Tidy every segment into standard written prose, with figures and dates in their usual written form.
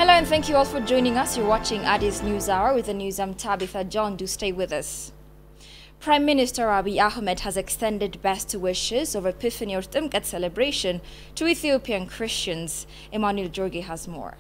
Hello and thank you all for joining us. You're watching Addis News Hour with the news. I'm Tabitha John. Do stay with us. Prime Minister Abiy Ahmed has extended best wishes of Epiphany or Timkat celebration to Ethiopian Christians. Emmanuel Jorge has more.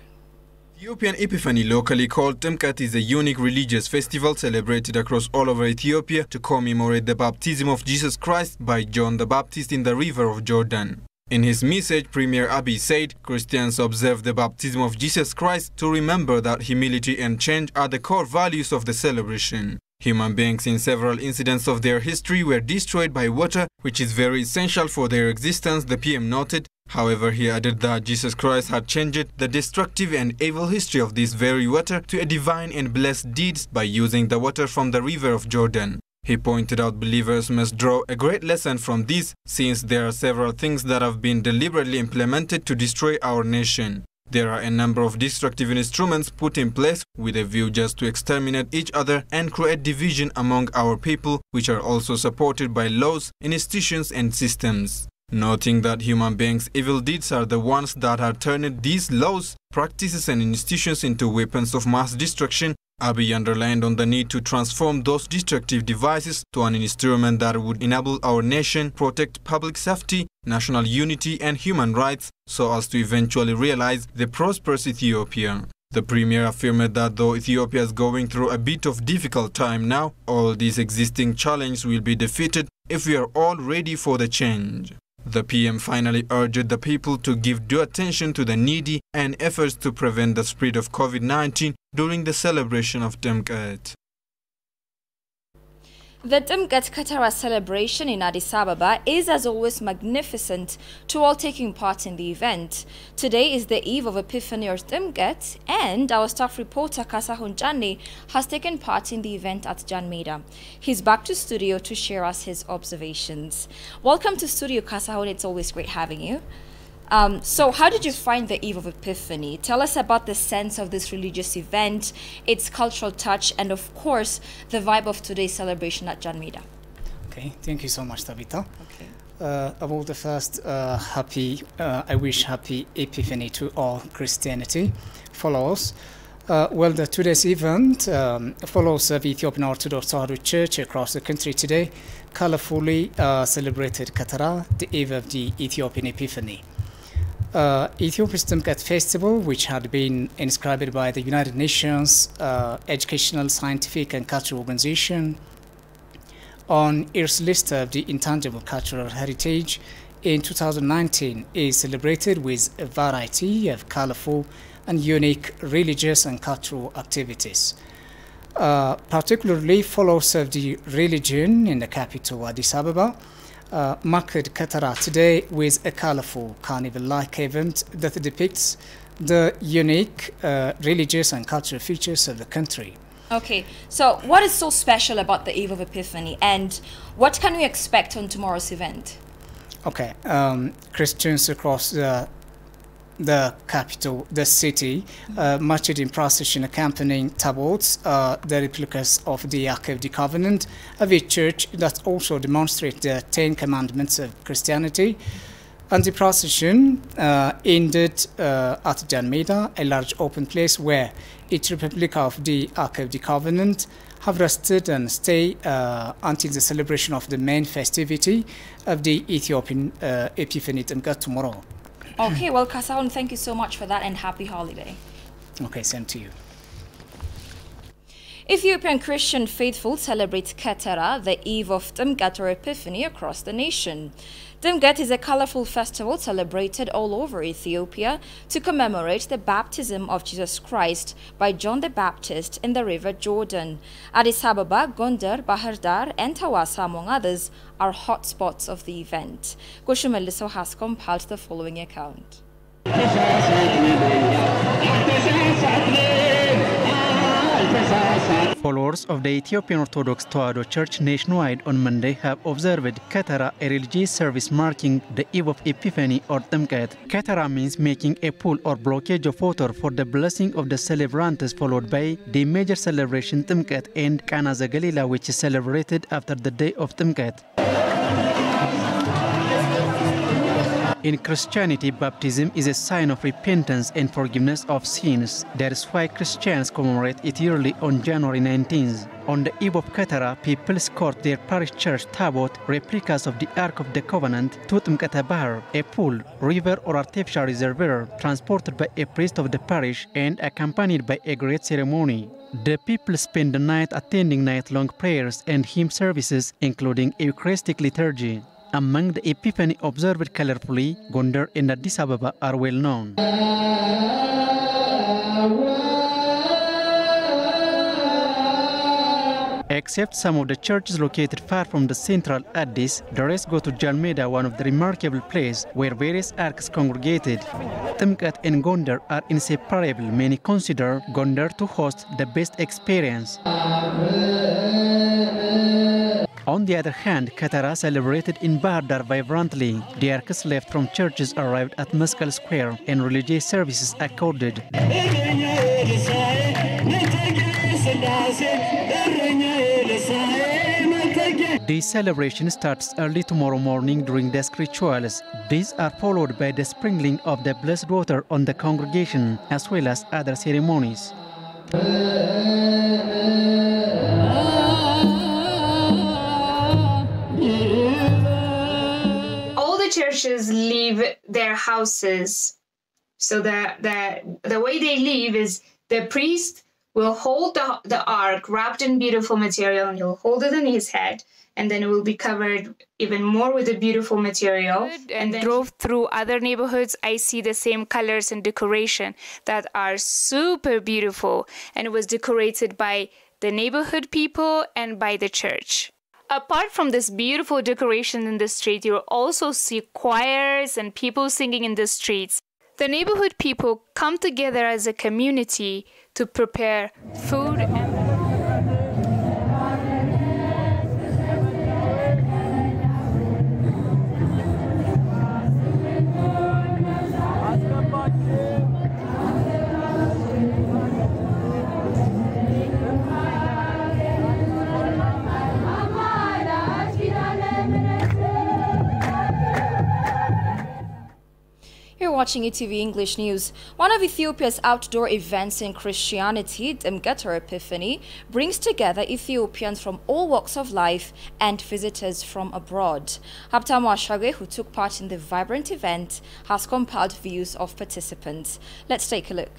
Ethiopian Epiphany, locally called Timkat, is a unique religious festival celebrated across all over Ethiopia to commemorate the baptism of Jesus Christ by John the Baptist in the river of Jordan. In his message, Premier Abiy said Christians observe the baptism of Jesus Christ to remember that humility and change are the core values of the celebration. Human beings in several incidents of their history were destroyed by water, which is very essential for their existence, the PM noted. However, he added that Jesus Christ had changed the destructive and evil history of this very water to a divine and blessed deeds by using the water from the river of Jordan. He pointed out believers must draw a great lesson from this, since there are several things that have been deliberately implemented to destroy our nation. There are a number of destructive instruments put in place with a view just to exterminate each other and create division among our people, which are also supported by laws, institutions and systems. Noting that human beings' evil deeds are the ones that are turning these laws, practices and institutions into weapons of mass destruction, Abiy underlined on the need to transform those destructive devices to an instrument that would enable our nation protect public safety, national unity and human rights so as to eventually realize the prosperous Ethiopia. The Premier affirmed that though Ethiopia is going through a bit of difficult time now, all these existing challenges will be defeated if we are all ready for the change. The PM finally urged the people to give due attention to the needy and efforts to prevent the spread of COVID-19 during the celebration of Timkat. The Timkat Katara celebration in Addis Ababa is as always magnificent to all taking part in the event. Today is the eve of Epiphany or Timkat, and our staff reporter Kasahun Jani has taken part in the event at Janmeda. He's back to studio to share us his observations. Welcome to studio, Kasahun. It's always great having you. So how did you find the Eve of Epiphany? Tell us about the sense of this religious event, its cultural touch, and of course, the vibe of today's celebration at Janmeda. Okay, thank you so much, Tabitha. Okay. About the first, I wish happy Epiphany to all Christianity followers. Today's event follows the Ethiopian Orthodox Church across the country today colorfully celebrated Katara, the eve of the Ethiopian Epiphany. Ethiopia's Timkat Festival, which had been inscribed by the United Nations Educational, Scientific and Cultural Organization on its list of the intangible cultural heritage in 2019, is celebrated with a variety of colorful and unique religious and cultural activities. Particularly followers of the religion in the capital Addis Ababa marked Katara today with a colorful carnival-like event that depicts the unique religious and cultural features of the country. Okay, so what is so special about the Eve of Epiphany, and what can we expect on tomorrow's event? Okay, Christians across the capital, the city, marched in procession accompanying tabots, the replicas of the Ark of the Covenant of a church that also demonstrate the 10 Commandments of Christianity. And the procession ended at Janmeda, a large open place where each replica of the Ark of the Covenant have rested and stay until the celebration of the main festivity of the Ethiopian Epiphany Timkat tomorrow. Okay, well, Kasahun, thank you so much for that and happy holiday. Okay, same to you. Ethiopian Christian faithful celebrate Katara, the eve of Timkat or Epiphany, across the nation. Timkat is a colorful festival celebrated all over Ethiopia to commemorate the baptism of Jesus Christ by John the Baptist in the river Jordan. Addis Ababa, Gondar, Bahar Dar, and Tawasa, among others, are hotspots of the event. Kushumeliso has compiled the following account. Followers of the Ethiopian Orthodox Church nationwide on Monday have observed Katara, a religious service marking the eve of Epiphany or Timkat. Katara means making a pool or blockage of water for the blessing of the celebrantes, followed by the major celebration Timkat and Kana Zagalila, which is celebrated after the day of Timkat. In Christianity, baptism is a sign of repentance and forgiveness of sins. That is why Christians commemorate it yearly on January 19th. On the eve of Ketara, people escort their parish church tabot, replicas of the Ark of the Covenant, to Tmkata Bahar, a pool, river or artificial reservoir, transported by a priest of the parish and accompanied by a great ceremony. The people spend the night attending night-long prayers and hymn services, including Eucharistic liturgy. Among the Epiphany observed colorfully, Gondar and Addis Ababa are well known. Except some of the churches located far from the central Addis, the rest go to Jalmeda, one of the remarkable places where various arcs congregated. Tmkat and Gondar are inseparable. Many consider Gondar to host the best experience. On the other hand, Ketara celebrated in Bahardar vibrantly. The arcs left from churches arrived at Maskal Square and religious services accorded. The celebration starts early tomorrow morning during dusk rituals. These are followed by the sprinkling of the blessed water on the congregation, as well as other ceremonies. All the churches leave their houses. So the way they leave is the priest will hold the ark wrapped in beautiful material, and he'll hold it in his head, and then it will be covered even more with the beautiful material. And then drove through other neighborhoods, I see the same colors and decoration that are super beautiful, and it was decorated by the neighborhood people and by the church. Apart from this beautiful decoration in the street, you'll also see choirs and people singing in the streets. The neighborhood people come together as a community to prepare food and You're watching ETV English News. One of Ethiopia's outdoor events in Christianity, Dimgeter Epiphany, brings together Ethiopians from all walks of life and visitors from abroad. Haptamu Ashage, who took part in the vibrant event, has compiled views of participants. Let's take a look.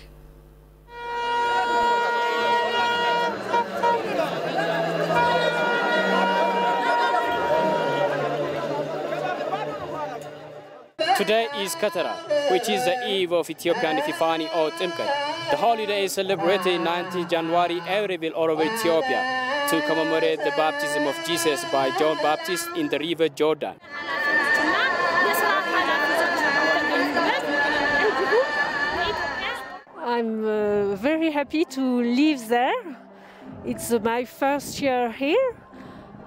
Today is Ketara, which is the eve of Ethiopian Epiphany or Tmkat. The holiday is celebrated 19 January every will all over Ethiopia to commemorate the baptism of Jesus by John Baptist in the river Jordan. I'm very happy to live there. It's my first year here.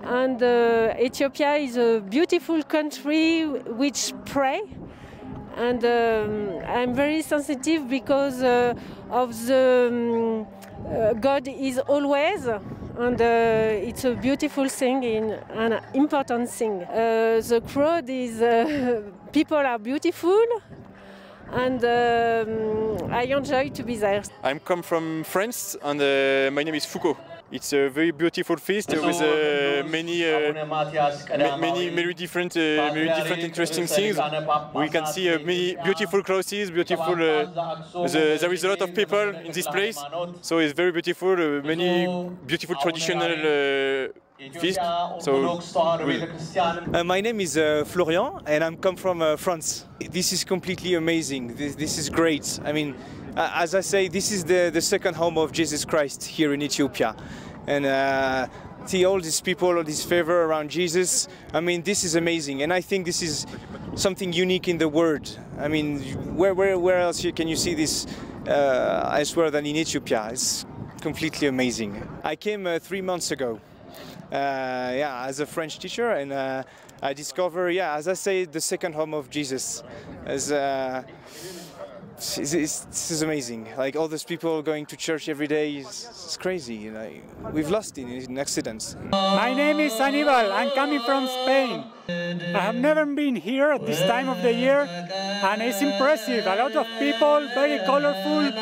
And Ethiopia is a beautiful country which pray, and I'm very sensitive because of the God is always, and it's a beautiful thing, an important thing. The crowd is, people are beautiful, and I enjoy to be there. I'm come from France, and my name is Foucault. It's a very beautiful feast with many different interesting things. We can see many beautiful clothes, beautiful. There is a lot of people in this place, so it's very beautiful. Many beautiful traditional feast. So, my name is Florian, and I'm come from France. This is completely amazing. This is great. I mean, as I say, this is the second home of Jesus Christ here in Ethiopia. And see all these people, all this favor around Jesus. I mean, this is amazing. And I think this is something unique in the world. I mean, where else can you see this elsewhere than in Ethiopia? It's completely amazing. I came 3 months ago, as a French teacher, and I discovered, as I say, the second home of Jesus. As this is amazing. Like all those people going to church every day, it's crazy. Like, we've lost in accidents. My name is Aníbal. I'm coming from Spain. I have never been here at this time of the year, and it's impressive. A lot of people, very colorful,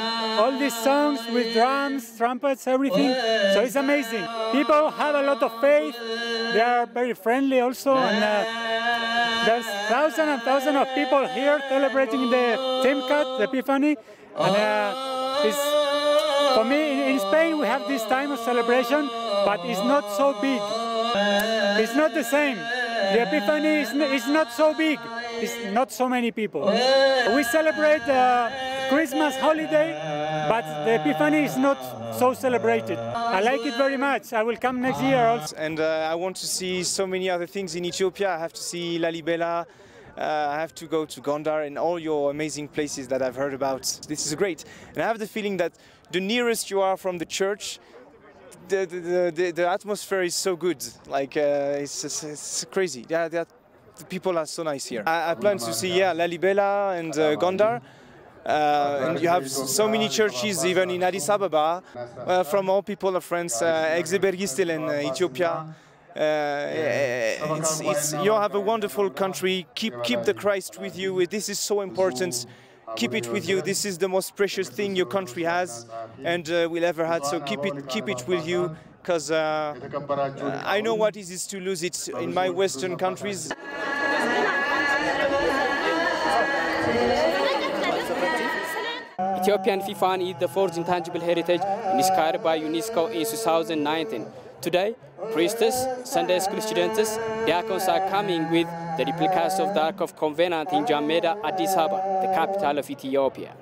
all these songs with drums, trumpets, everything. So it's amazing. People have a lot of faith. They are very friendly also, and there's thousands and thousands of people here celebrating the Timcat, the Epiphany. And for me, in Spain, we have this time of celebration, but it's not so big. It's not the same. The Epiphany is not so big. It's not so many people. We celebrate Christmas holiday, but the Epiphany is not so celebrated. I like it very much. I will come next year also. And I want to see so many other things in Ethiopia. I have to see Lalibela. I have to go to Gondar and all your amazing places that I've heard about. This is great. And I have the feeling that the nearest you are from the church, the atmosphere is so good. Like it's crazy. Yeah, the people are so nice here. I plan to see Lalibela and Gondar. And you have so many churches even in Addis Ababa from all people of France, Exebergistel in Ethiopia. You have a wonderful country. Keep the Christ with you. This is so important. Keep it with you. This is the most precious thing your country has and will ever had. So keep it with you, because I know what it is to lose it in my Western countries. Ethiopian Epiphany is the fourth intangible heritage inspired by UNESCO in 2019. Today, priestess, Sunday school students, diacons are coming with the replicas of the Ark of Covenant in Jameda, Addis Ababa, the capital of Ethiopia.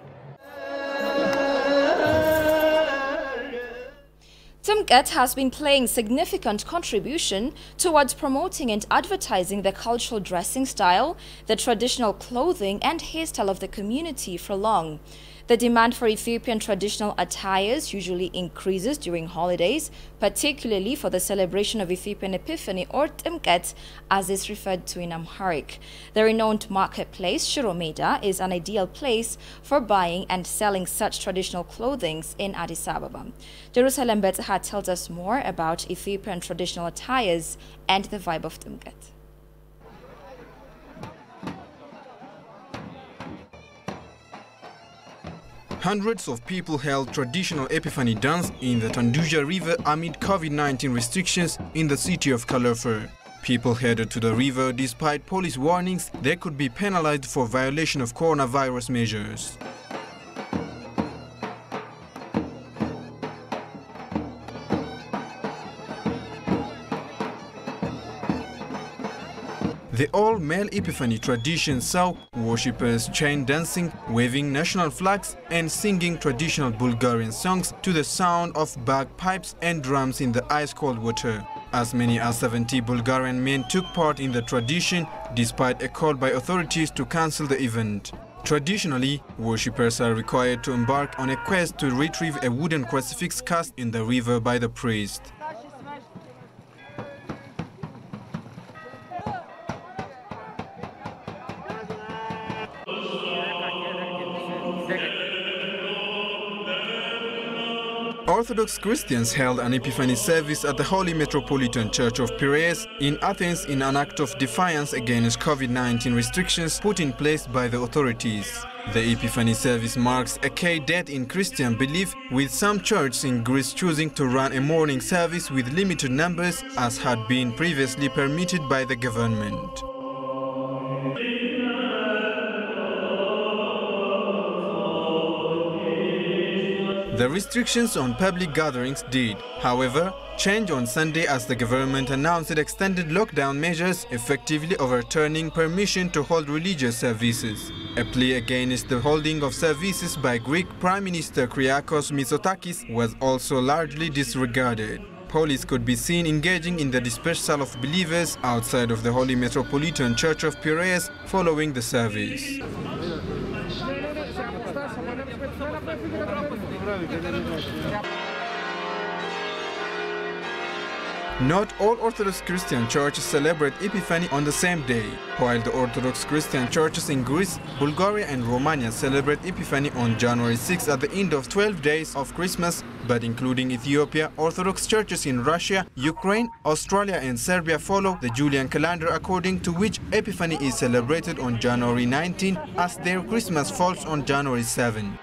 Timcat has been playing significant contribution towards promoting and advertising the cultural dressing style, the traditional clothing and hairstyle of the community for long. The demand for Ethiopian traditional attires usually increases during holidays, particularly for the celebration of Ethiopian Epiphany or Timcat, as is referred to in Amharic. The renowned marketplace, Shiromeda, is an ideal place for buying and selling such traditional clothing in Addis Ababa. Jerusalem Betzaha tells us more about Ethiopian traditional attires and the vibe of Timcat. Hundreds of people held traditional Epiphany dance in the Tanduja River amid COVID-19 restrictions in the city of Kalafur. People headed to the river despite police warnings they could be penalized for violation of coronavirus measures. The all-male Epiphany tradition saw worshippers chain dancing, waving national flags and singing traditional Bulgarian songs to the sound of bagpipes and drums in the ice-cold water. As many as 70 Bulgarian men took part in the tradition, despite a call by authorities to cancel the event. Traditionally, worshippers are required to embark on a quest to retrieve a wooden crucifix cast in the river by the priest. Orthodox Christians held an Epiphany service at the Holy Metropolitan Church of Piraeus in Athens in an act of defiance against COVID-19 restrictions put in place by the authorities. The Epiphany service marks a key date in Christian belief, with some churches in Greece choosing to run a morning service with limited numbers as had been previously permitted by the government. The restrictions on public gatherings did, however, change on Sunday as the government announced extended lockdown measures, effectively overturning permission to hold religious services. A plea against the holding of services by Greek Prime Minister Kyriakos Mitsotakis was also largely disregarded. Police could be seen engaging in the dispersal of believers outside of the Holy Metropolitan Church of Piraeus following the service. Not all Orthodox Christian churches celebrate Epiphany on the same day. While the Orthodox Christian churches in Greece, Bulgaria and Romania celebrate Epiphany on January 6 at the end of 12 days of Christmas, but including Ethiopia, Orthodox churches in Russia, Ukraine, Australia and Serbia follow the Julian calendar, according to which Epiphany is celebrated on January 19 as their Christmas falls on January 7.